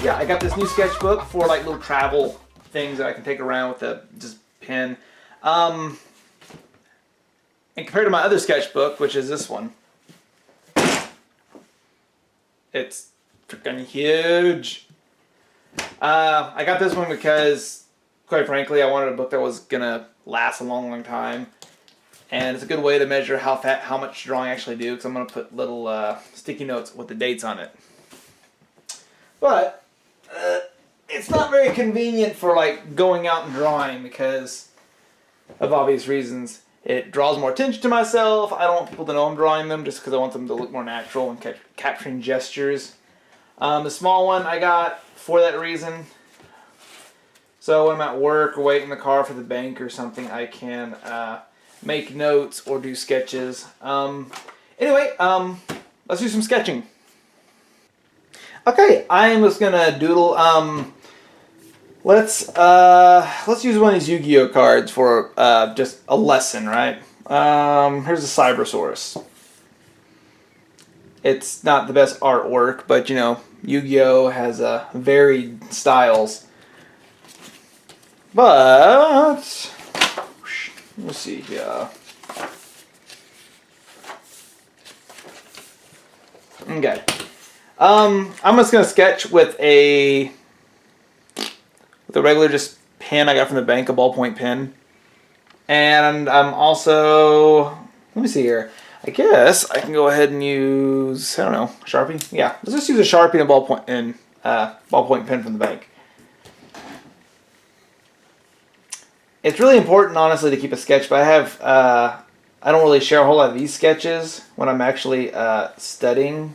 yeah, I got this new sketchbook for like little travel things that I can take around with a just pen. And compared to my other sketchbook, which is this one, it's freaking huge. I got this one because, quite frankly, I wanted a book that was gonna last a long, long time, and it's a good way to measure how much drawing I actually do. Because I'm gonna put little sticky notes with the dates on it. But it's not very convenient for like going out and drawing because of obvious reasons. It draws more attention to myself. I don't want people to know I'm drawing them just because I want them to look more natural and capturing gestures. The small one I got for that reason. So when I'm at work or waiting in the car for the bank or something, I can make notes or do sketches. Anyway, let's do some sketching. Okay, I am just gonna doodle. Let's use one of these Yu-Gi-Oh cards for just a lesson, right? Here's a Cybersaurus. It's not the best artwork, but you know, Yu-Gi-Oh has varied styles. But let's see here. Okay. I'm just gonna sketch with a regular just pen I got from the bank, a ballpoint pen. And I'm also, let me see here. I guess I can go ahead and use, I don't know, Sharpie? Yeah, let's just use a Sharpie and a ballpoint pen from the bank. It's really important, honestly, to keep a sketch, but I don't really share a whole lot of these sketches when I'm actually studying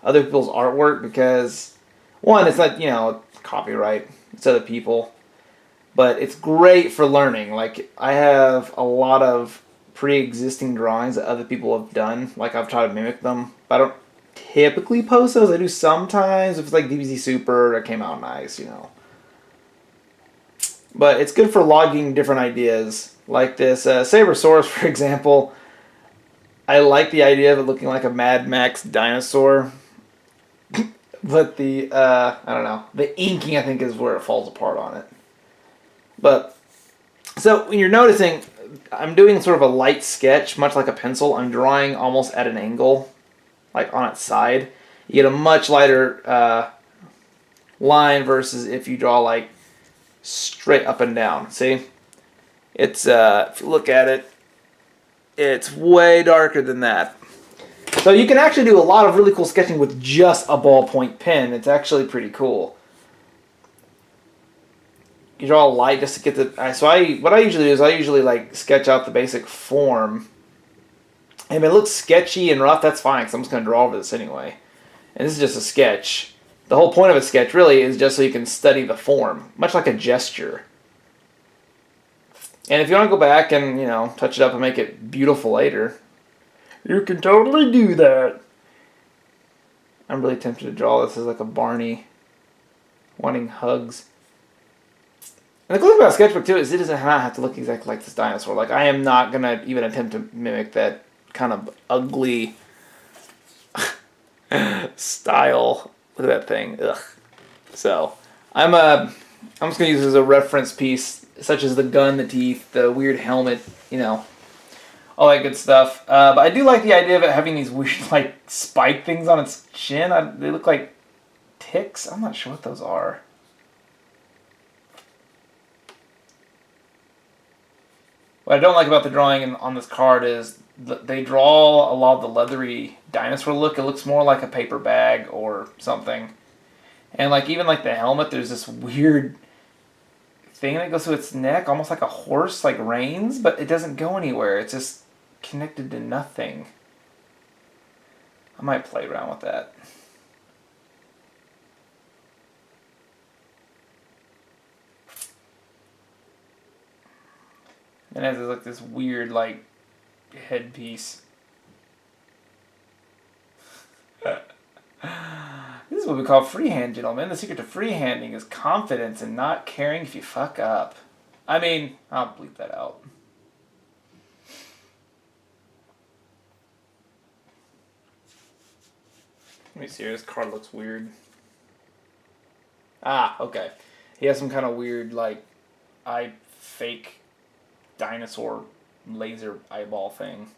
other people's artwork because, one, it's not, you know, copyright. It's other people. But it's great for learning. Like, I have a lot of pre-existing drawings that other people have done. Like, I've tried to mimic them. But I don't typically post those. I do sometimes if it's like DBZ Super that came out nice, you know. But it's good for logging different ideas. Like this Sabersaurus, for example. I like the idea of it looking like a Mad Max dinosaur. But the, I don't know, the inking I think is where it falls apart on it. But, so when you're noticing, I'm doing sort of a light sketch, much like a pencil. I'm drawing almost at an angle, like on its side. You get a much lighter line versus if you draw like straight up and down. See? It's, if you look at it, it's way darker than that. So you can actually do a lot of really cool sketching with just a ballpoint pen. It's actually pretty cool. You draw a light just to get the. What I usually do is I usually like sketch out the basic form. And if it looks sketchy and rough, that's fine because I'm just going to draw over this anyway. And this is just a sketch. The whole point of a sketch really is just so you can study the form, much like a gesture. And if you want to go back and, you know, touch it up and make it beautiful later, you can totally do that. I'm really tempted to draw this as like a Barney wanting hugs. And the cool thing about a sketchbook too is it doesn't have to look exactly like this dinosaur. Like I am not gonna even attempt to mimic that kind of ugly style. Look at that thing. Ugh. So I'm just gonna use it as a reference piece, such as the gun, the teeth, the weird helmet, you know, all that good stuff. But I do like the idea of it having these weird like spike things on its chin. They look like ticks. I'm not sure what those are. What I don't like about the drawing on this card is they draw a lot of the leathery dinosaur look. It looks more like a paper bag or something. And like even like the helmet, there's this weird thing that goes to its neck, almost like a horse, like reins, but it doesn't go anywhere. It's just connected to nothing. I might play around with that. And it has like this weird like headpiece. This is what we call freehand, gentlemen. The secret to freehanding is confidence and not caring if you fuck up. I mean, I'll bleep that out. Let me see here. This card looks weird. Ah, okay. He has some kind of weird, like, fake dinosaur laser eyeball thing.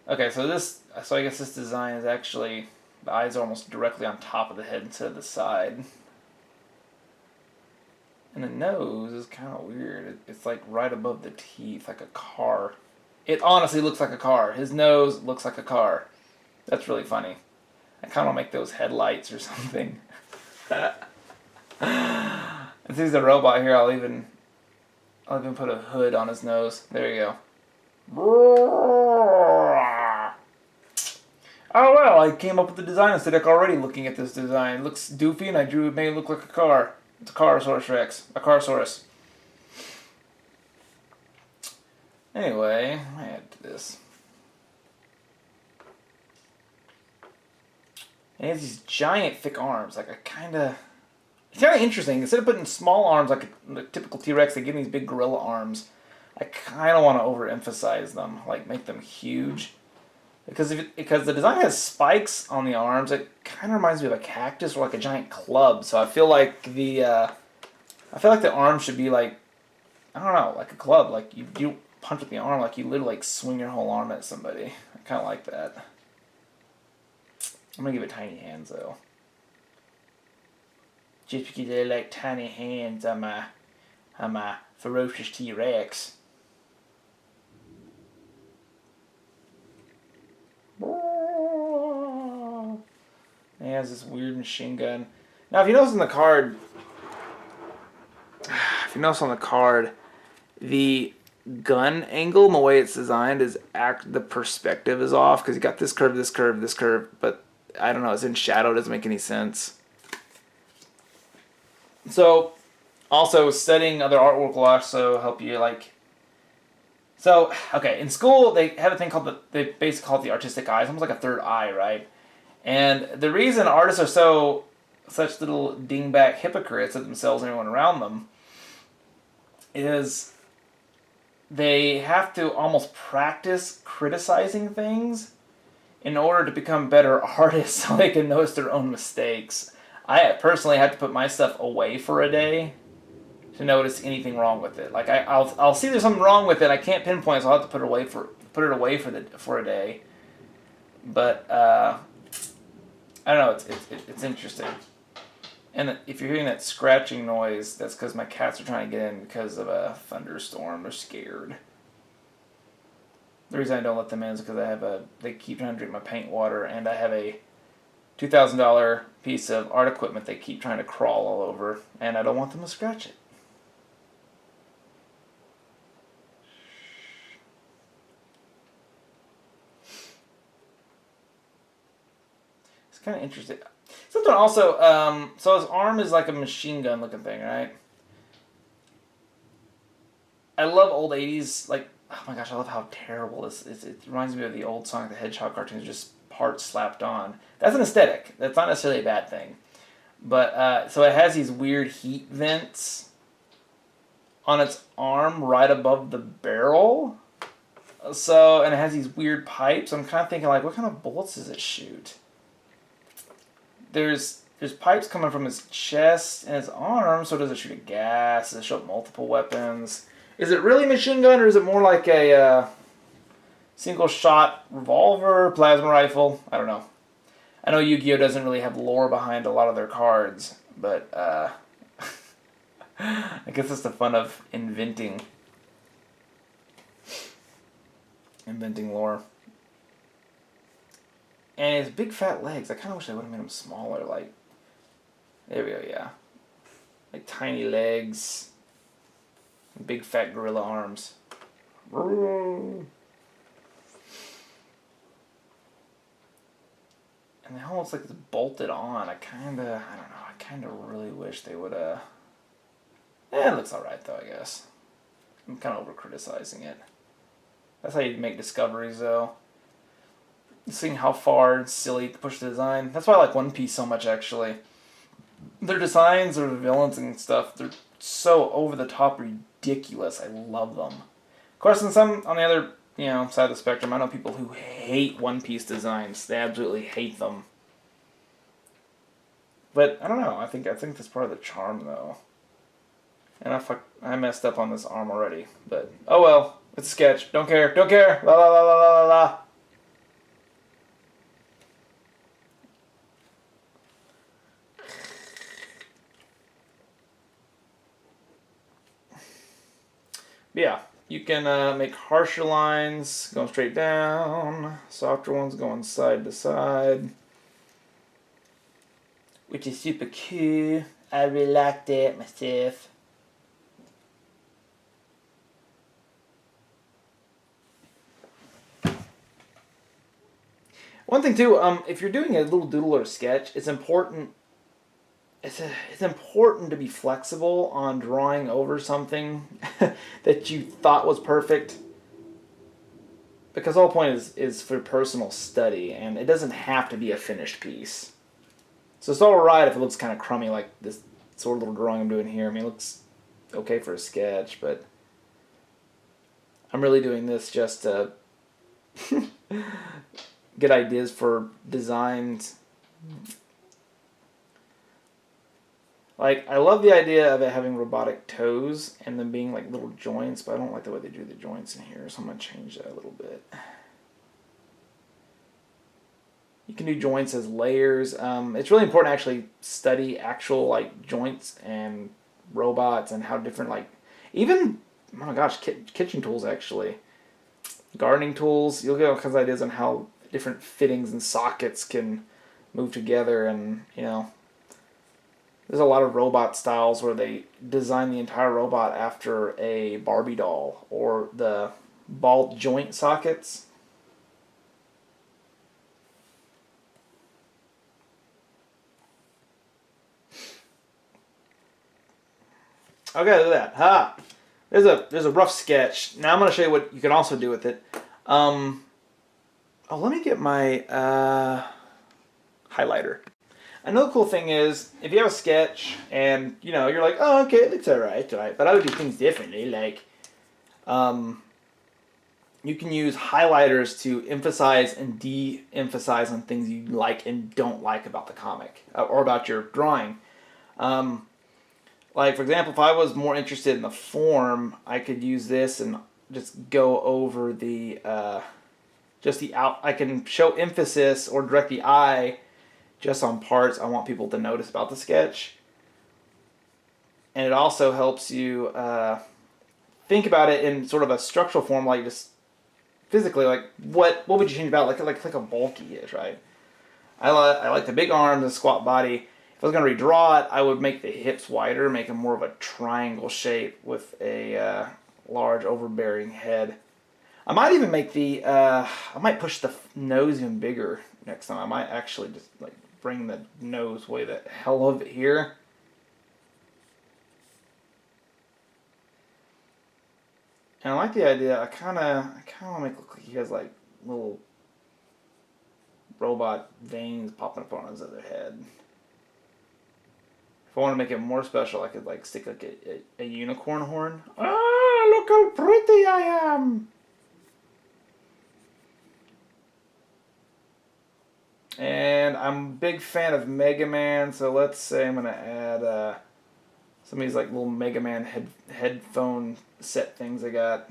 Okay, so I guess this design is actually, the eyes are almost directly on top of the head instead of the side. And the nose is kind of weird. It's like right above the teeth, like a car. It honestly looks like a car. His nose looks like a car. That's really funny. I kind of make those headlights or something. Since he's a robot here, I'll even put a hood on his nose. There you go. Oh well, I came up with the design aesthetic already looking at this design. It looks doofy and I drew it made it look like a car. It's a Carosaurus Rex. A Carosaurus. Anyway, I add to this. And he has these giant thick arms. Like it's kind of interesting. Instead of putting small arms like a typical T-Rex, they give him these big gorilla arms. I kind of want to overemphasize them, like make them huge. Because the design has spikes on the arms, it kind of reminds me of a cactus or like a giant club. So I feel like the arm should be like, I don't know, like a club. Like you punch with the arm, like you literally like swing your whole arm at somebody. I kind of like that. I'm gonna give it tiny hands though. Just because I like tiny hands, I'm a ferocious T-Rex. He has this weird machine gun. Now, if you notice on the card, the gun angle and the way it's designed is the perspective is off because you got this curve, this curve, this curve, but I don't know, it's in shadow, it doesn't make any sense. So, also studying other artwork will also help you okay, in school they have a thing called they basically call it the artistic eye. It's almost like a third eye, right? And the reason artists are such little dingbat hypocrites of themselves and everyone around them is they have to almost practice criticizing things in order to become better artists so they can notice their own mistakes. I personally had to put my stuff away for a day to notice anything wrong with it. Like I'll see there's something wrong with it. I can't pinpoint, so I'll have to put it away for a day. But I don't know. It's interesting. And if you're hearing that scratching noise, that's because my cats are trying to get in because of a thunderstorm. They're scared. The reason I don't let them in is because they keep trying to drink my paint water, and I have a $2,000 piece of art equipment they keep trying to crawl all over, and I don't want them to scratch it. It's kind of interesting. Something also, so his arm is like a machine gun looking thing, right? I love old 80s, like, oh my gosh, I love how terrible this is. It reminds me of the old Sonic the Hedgehog cartoons, just parts slapped on. That's an aesthetic. That's not necessarily a bad thing. But, so it has these weird heat vents on its arm right above the barrel. So, and it has these weird pipes. I'm kind of thinking, like, what kind of bullets does it shoot? There's pipes coming from his chest and his arm, so does it shoot a gas? Does it shoot multiple weapons? Is it really machine gun, or is it more like a single-shot revolver, plasma rifle? I don't know. I know Yu-Gi-Oh! Doesn't really have lore behind a lot of their cards, but I guess it's the fun of inventing lore. And his big fat legs, I kind of wish I would have made him smaller. Like, there we go, yeah. Like tiny legs. Big fat gorilla arms. And they almost like it's bolted on. I don't know. I kind of really wish they would have. It looks alright though, I guess. I'm kind of over criticizing it. That's how you make discoveries though. Seeing how far it's silly to push the design. That's why I like One Piece so much, actually. Their designs or the villains and stuff, they're so over the top ridiculous. I love them. Of course, on the other side of the spectrum, I know people who hate One Piece designs. They absolutely hate them. But I don't know. I think that's part of the charm though. And I messed up on this arm already. But oh well. It's a sketch. Don't care. Don't care. La la la la la la la. But yeah, you can make harsher lines going straight down, softer ones going side to side, which is super cool. I really liked it myself. One thing too, if you're doing a little doodle or sketch, it's important. It's important to be flexible on drawing over something that you thought was perfect, because the whole point is for personal study, and it doesn't have to be a finished piece. So it's all right if it looks kind of crummy, like this sort of little drawing I'm doing here. I mean, it looks okay for a sketch, but I'm really doing this just to get ideas for designs. Like, I love the idea of it having robotic toes and them being like little joints, but I don't like the way they do the joints in here, so I'm going to change that a little bit. You can do joints as layers. It's really important to actually study actual like joints and robots and how different, like, even, oh my gosh, kitchen tools actually. Gardening tools, you'll get all kinds of ideas on how different fittings and sockets can move together, and there's a lot of robot styles where they design the entire robot after a Barbie doll, or the ball joint sockets. Okay, look at that. Ha! There's a rough sketch. Now I'm going to show you what you can also do with it. Oh, let me get my highlighter. Another cool thing is, if you have a sketch and you're like, oh, okay, it looks alright, but I would do things differently. Like, you can use highlighters to emphasize and de-emphasize on things you like and don't like about the comic or about your drawing. Like, for example, if I was more interested in the form, I could use this and just go over the I can show emphasis or direct the eye just on parts I want people to notice about the sketch. And it also helps you think about it in sort of a structural form, like just physically, like what would you change about like how bulky he is, right? I like the big arms and squat body. If I was going to redraw it, I would make the hips wider, make them more of a triangle shape with a large overbearing head. I might even make I might push the nose even bigger next time. I might actually just like bring the nose way the hell of it here. And I like the idea. I kind of want to make it look like he has like little robot veins popping up on his other head. If I want to make it more special, I could like stick like a unicorn horn. Ah, look how pretty I am! And I'm a big fan of Mega Man, so let's say I'm gonna add some of these like little Mega Man headphone set things I got.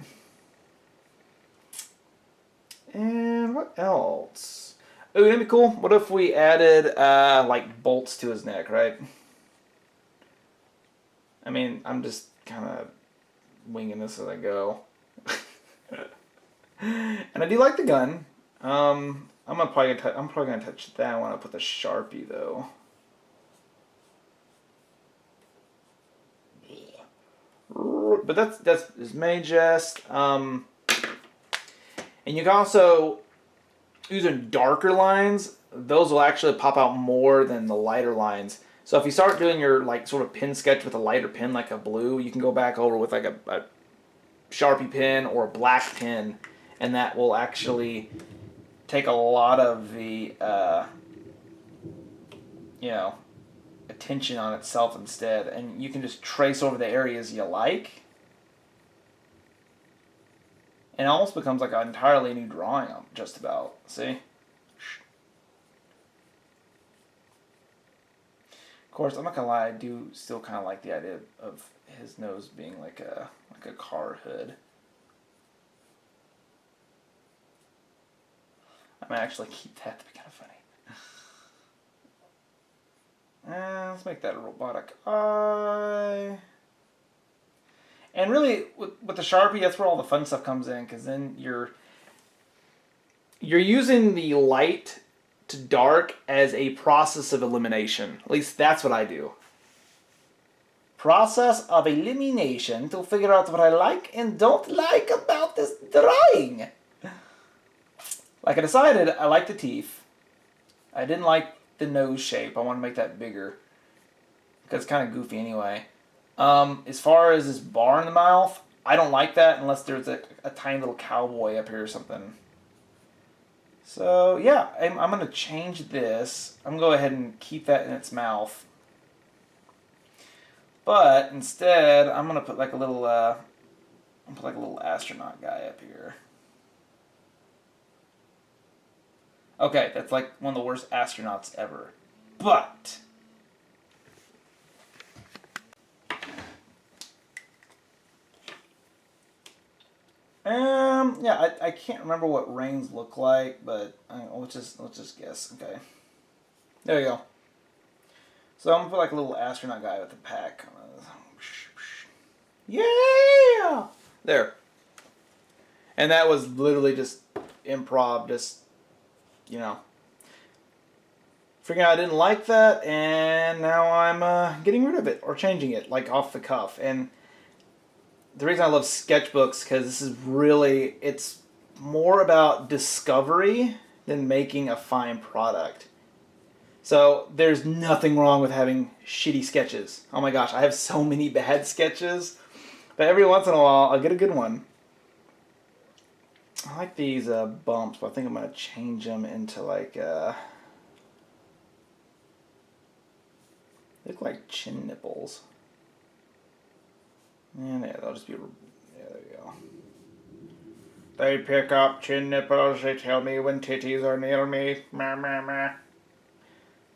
And what else? Oh, that'd be cool. What if we added like bolts to his neck, right? I mean, I'm just kind of winging this as I go. And I do like the gun. I'm probably gonna touch that when I put the Sharpie though. But that's his main jest. And you can also using darker lines. Those will actually pop out more than the lighter lines. So if you start doing your like sort of pen sketch with a lighter pen like a blue, you can go back over with like a Sharpie pen or a black pen, and that will actually take a lot of the attention on itself instead, and you can just trace over the areas you like, and it almost becomes like an entirely new drawing just about. See? course, I'm not gonna lie, I do still kind of like the idea of his nose being like a car hood. I might actually keep that to be kind of funny. Let's make that a robotic eye. And really, with the Sharpie, that's where all the fun stuff comes in, because then you're using the light to dark as a process of elimination. At least that's what I do. Process of elimination to figure out what I like and don't like about this drawing. Like I decided I like the teeth. I didn't like the nose shape. I want to make that bigger. Because it's kind of goofy anyway. As far as this bar in the mouth, I don't like that unless there's a tiny little cowboy up here or something. So yeah, I'm going to change this. I'm going to go ahead and keep that in its mouth. But instead, I'm going to put like a little astronaut guy up here. Okay, that's like one of the worst astronauts ever. But yeah, I can't remember what reins look like, but let's just guess. Okay, there you go. So I'm gonna put like a little astronaut guy with a pack. Yeah, there. And that was literally just improv, just figuring out I didn't like that, and now I'm getting rid of it or changing it like off the cuff. And the reason I love sketchbooks because this is really, it's more about discovery than making a fine product. So there's nothing wrong with having shitty sketches. Oh my gosh, I have so many bad sketches, but every once in a while I'll get a good one. I like these bumps, but I think I'm going to change them into like they look like chin nipples. And yeah, they'll just be, yeah, there you go. They pick up chin nipples, they tell me when titties are near me. Meh, meh, meh.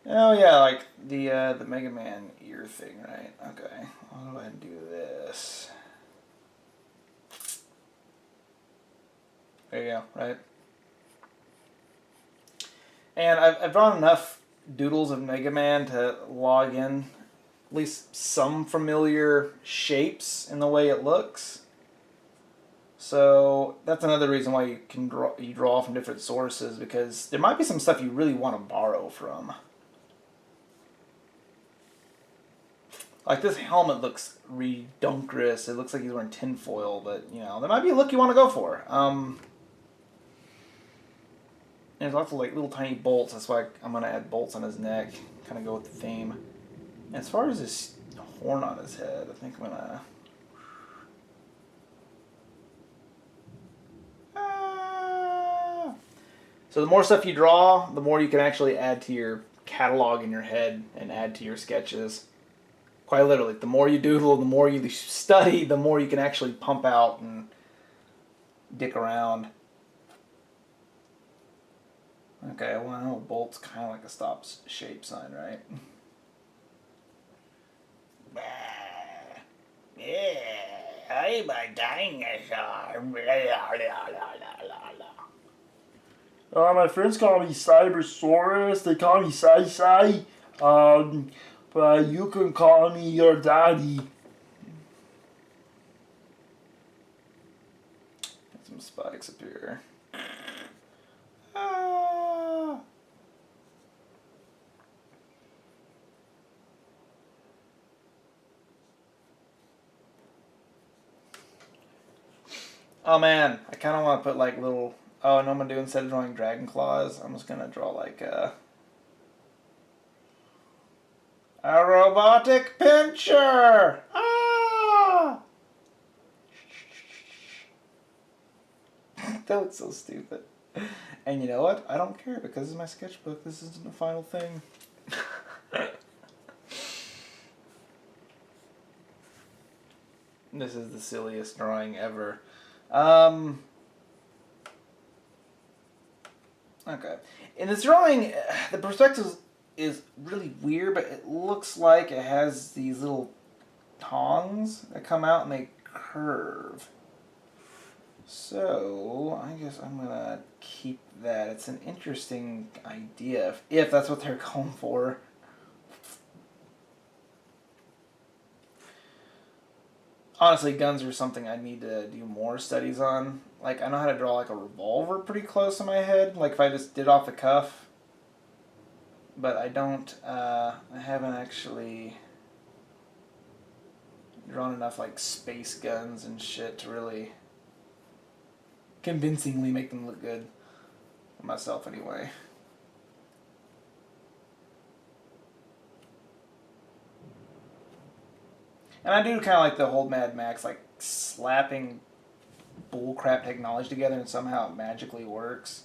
Oh yeah, like the Mega Man ear thing, right? Okay, I'll go ahead and do this. There you go, right? And I've drawn enough doodles of Mega Man to log in at least some familiar shapes in the way it looks. So that's another reason why you draw from different sources, because there might be some stuff you really want to borrow from. Like this helmet looks redunculous. It looks like he's wearing tinfoil, but there might be a look you want to go for. There's lots of like little tiny bolts. That's why I'm gonna add bolts on his neck. Kind of go with the theme. And as far as this horn on his head, I think I'm gonna. So the more stuff you draw, the more you can actually add to your catalog in your head and add to your sketches. Quite literally, the more you doodle, the more you study, the more you can actually pump out and dick around. Okay, well, I know a bolt's kind of like a stop shape sign, right? Yeah, I'm a dinosaur. My friends call me Cybersaurus. They call me Sai. But you can call me your daddy. Got some spikes up here. Oh man, I kind of want to put like little. Oh, I know what I'm gonna do instead of drawing dragon claws. I'm just gonna draw like a robotic pincher. Ah! That looks so stupid. And you know what? I don't care because this is my sketchbook. This isn't the final thing. This is the silliest drawing ever. Okay. In this drawing, the perspectives is really weird, but it looks like it has these little tongs that come out and they curve. So I guess I'm gonna keep that. It's an interesting idea if that's what they're going for. Honestly, guns are something I need to do more studies on. Like, I know how to draw like a revolver pretty close in my head, like if I just did off the cuff. But I don't, I haven't actually drawn enough like space guns and shit to really convincingly make them look good. For myself anyway. And I do kind of like the whole Mad Max, like slapping bullcrap technology together and somehow it magically works.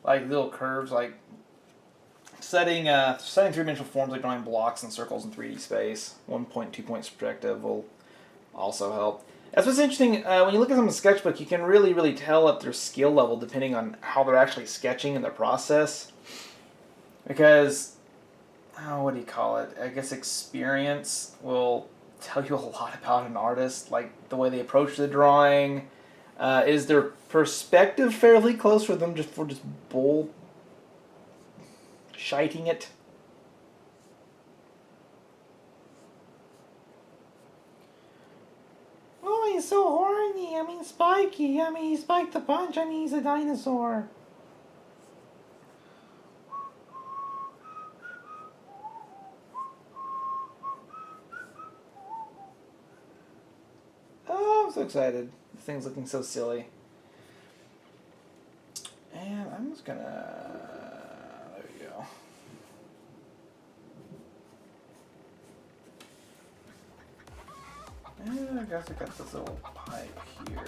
Like little curves, like setting three-dimensional forms, like drawing blocks and circles in 3D space. 1 point, 2 point perspective will also help. That's what's interesting. When you look at someone's sketchbook, you can really tell at their skill level depending on how they're actually sketching in their process. Because, what do you call it? I guess experience will tell you a lot about an artist, like the way they approach the drawing. Is their perspective fairly close for them just bull shiting it? Oh, he's so horny. I mean, spiky. I mean, he spiked the punch. I mean, he's a dinosaur. Oh, I'm so excited. This thing's looking so silly. And I'm just gonna... There you go. And I guess I got this little pipe here.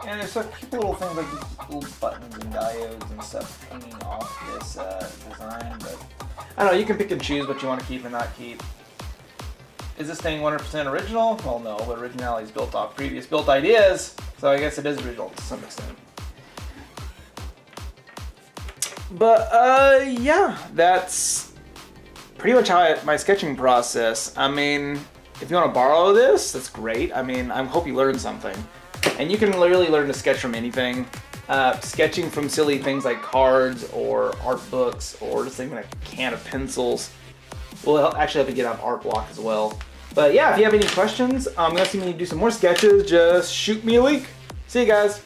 And there's a couple little things like these little buttons and diodes and stuff hanging off this design, but I don't know, you can pick and choose what you want to keep and not keep. Is this thing 100% original? Well, no, but originality is built off previous built ideas, so I guess it is original to some extent. But, yeah, that's pretty much how my sketching process. I mean, if you want to borrow this, that's great. I mean, I hope you learned something. And you can really learn to sketch from anything. Sketching from silly things like cards or art books or just even a can of pencils will actually help you get out of art block as well. But yeah, if you have any questions, I'm going to see me do some more sketches. Just shoot me a link. See you guys.